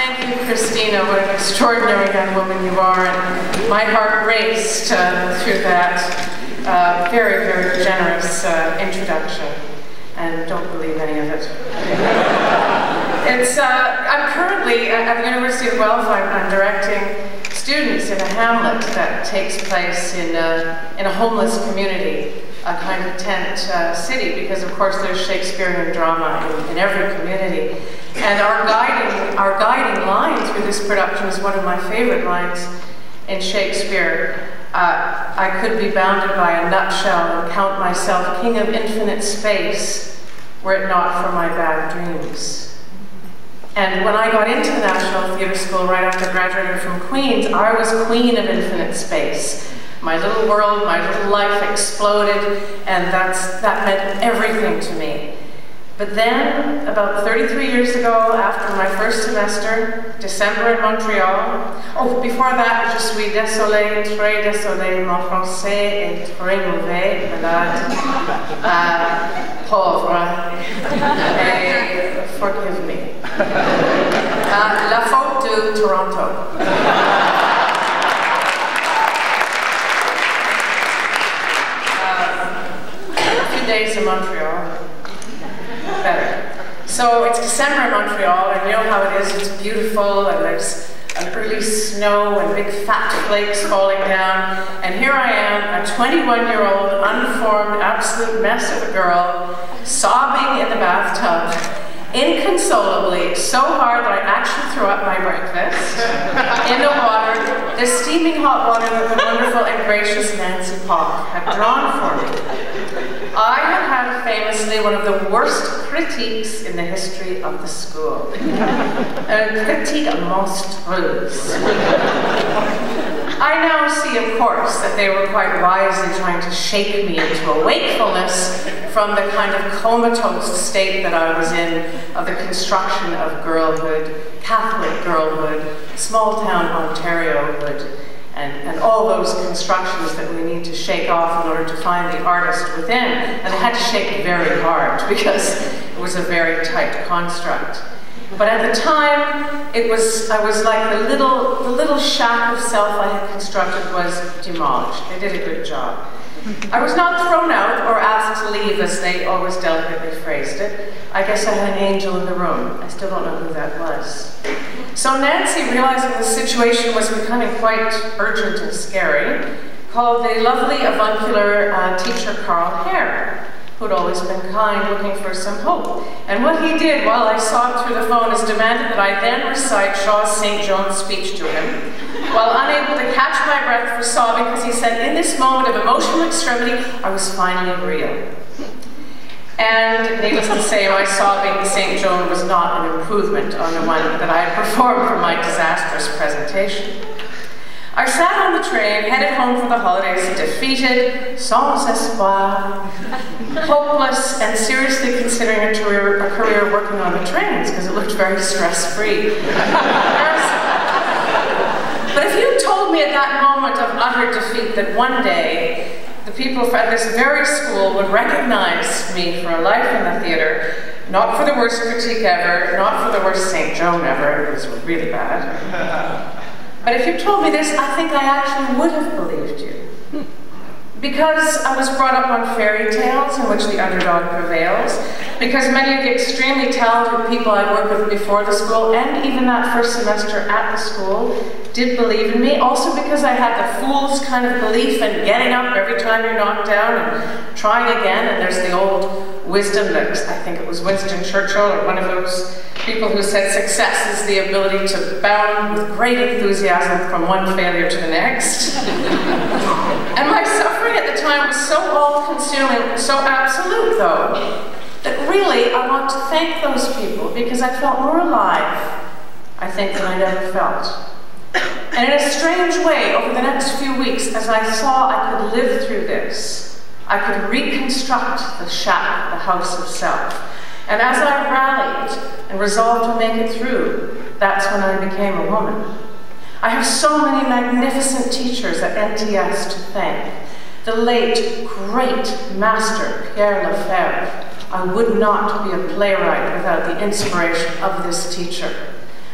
Thank you, Christina. What an extraordinary young woman you are. And my heart raced through that very, very generous introduction. And don't believe any of it. I'm currently at the University of Guelph. I'm directing students in a hamlet that takes place in a homeless community, a kind of tent city, because of course there's Shakespearean drama in every community. And our guiding line through this production is one of my favorite lines in Shakespeare. I could be bounded by a nutshell and count myself king of infinite space, were it not for my bad dreams. And when I got into the National Theatre School right after graduating from Queen's, I was queen of infinite space. My little world, my little life exploded, and that meant everything to me. But then, about 33 years ago, after my first semester, December in Montreal, oh, before that, je suis désolée, très désolée, mon français est très mauvais, malade, pauvre, et forgive me. La faute de Toronto. A few days in Montreal. Better. So it's December in Montreal, and you know how it is, it's beautiful, and there's an early snow and big fat flakes falling down, and here I am, a 21-year-old, unformed, absolute mess of a girl, sobbing in the bathtub, inconsolably, so hard that I actually threw up my breakfast in the water, the steaming hot water that the wonderful and gracious Nancy Pock had drawn for me. I had had famously one of the worst critiques in the history of the school. A critique monstrous. I now see, of course, that they were quite wisely trying to shake me into a wakefulness from the kind of comatose state that I was in of the construction of girlhood, Catholic girlhood, small-town Ontariohood, and all those constructions that we need to shake off in order to find the artist within. And they had to shake it very hard because it was a very tight construct. But at the time, I was like the little shack of self I had constructed was demolished. They did a good job. I was not thrown out or asked to leave, as they always delicately phrased it. I guess I had an angel in the room. I still don't know who that was. So Nancy, realizing the situation was becoming quite urgent and scary, called the lovely avuncular teacher Carl Hare, who'd always been kind, looking for some hope. And what he did while I sobbed through the phone is demanded that I then recite Shaw's St. John's speech to him, while unable to catch my breath for sobbing, because he said, in this moment of emotional extremity, I was finally real. And needless to say, my sobbing St. John was not an improvement on the one that I had performed for my disastrous presentation. I sat on the train, headed home for the holidays, defeated, sans espoir, hopeless, and seriously considering a career working on the trains, because it looked very stress-free. But if you told me at that moment of utter defeat that one day the people at this very school would recognize me for a life in the theatre, not for the worst critique ever, not for the worst St. Joan ever, it was really bad. But if you told me this, I think I actually would have believed you. Because I was brought up on fairy tales in which the underdog prevails, because many of the extremely talented people I worked with before the school, and even that first semester at the school, did believe in me. Also because I had the fool's kind of belief in getting up every time you're knocked down and trying again, and there's the old wisdom that I think it was Winston Churchill or one of those people who said success is the ability to bound with great enthusiasm from one failure to the next. And my suffering at the time was so all-consuming, so absolute though, that really I want to thank those people because I felt more alive, I think, than I'd ever felt. And in a strange way, over the next few weeks, as I saw I could live through this, I could reconstruct the shack, the house of self. And as I rallied and resolved to make it through, that's when I became a woman. I have so many magnificent teachers at NTS to thank. The late, great master, Pierre Lefebvre. I would not be a playwright without the inspiration of this teacher.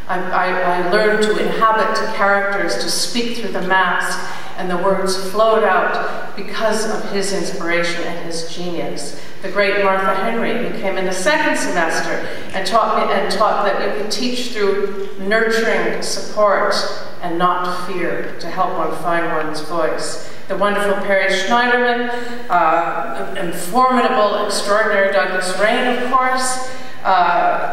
I learned to inhabit characters, to speak through the mask, and the words flowed out because of his inspiration and his genius. The great Martha Henry, who came in the second semester and taught that you could teach through nurturing support and not fear to help one find one's voice. The wonderful Perry Schneiderman, and formidable, extraordinary Douglas Rain, of course,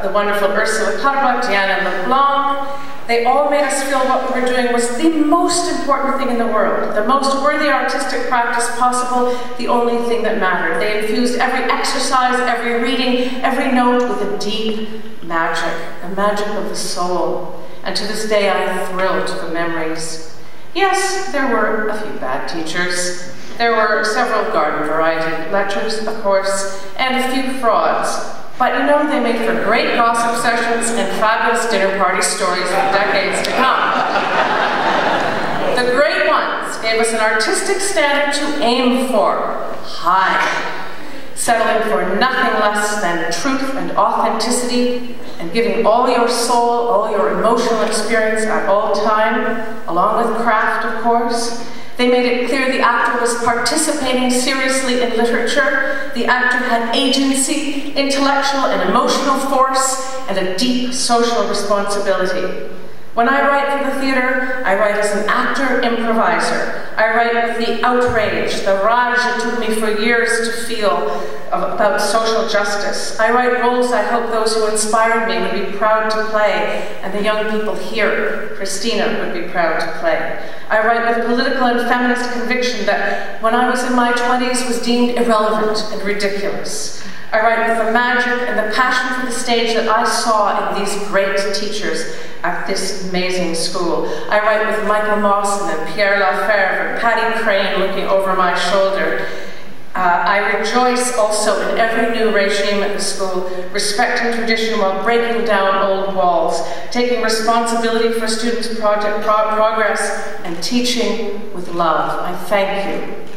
the wonderful Ursula Carba, Diana LeBlanc. They all made us feel what we were doing was the most important thing in the world, the most worthy artistic practice possible, the only thing that mattered. They infused every exercise, every reading, every note with a deep magic, the magic of the soul. And to this day, I thrill to the memories. Yes, there were a few bad teachers. There were several garden variety lectures, of course, and a few frauds. But you know, they made for great gossip sessions and fabulous dinner party stories for decades to come. The great ones gave us an artistic standard to aim for, high, settling for nothing less than truth and authenticity, and giving all your soul, all your emotional experience at all time, along with craft, of course. They made it clear the actor was participating seriously in literature. The actor had agency, intellectual and emotional force, and a deep social responsibility. When I write for the theater, I write as an actor improviser. I write with the outrage, the rage it took me for years to feel about social justice. I write roles I hope those who inspired me would be proud to play, and the young people here, Christina, would be proud to play. I write with political and feminist conviction that when I was in my 20s was deemed irrelevant and ridiculous. I write with the magic and the passion for the stage that I saw in these great teachers at this amazing school. I write with Michael Mawson and Pierre Lafevre and Patty Crane looking over my shoulder. I rejoice also in every new regime at the school, respecting tradition while breaking down old walls, taking responsibility for students' project progress, and teaching with love. I thank you.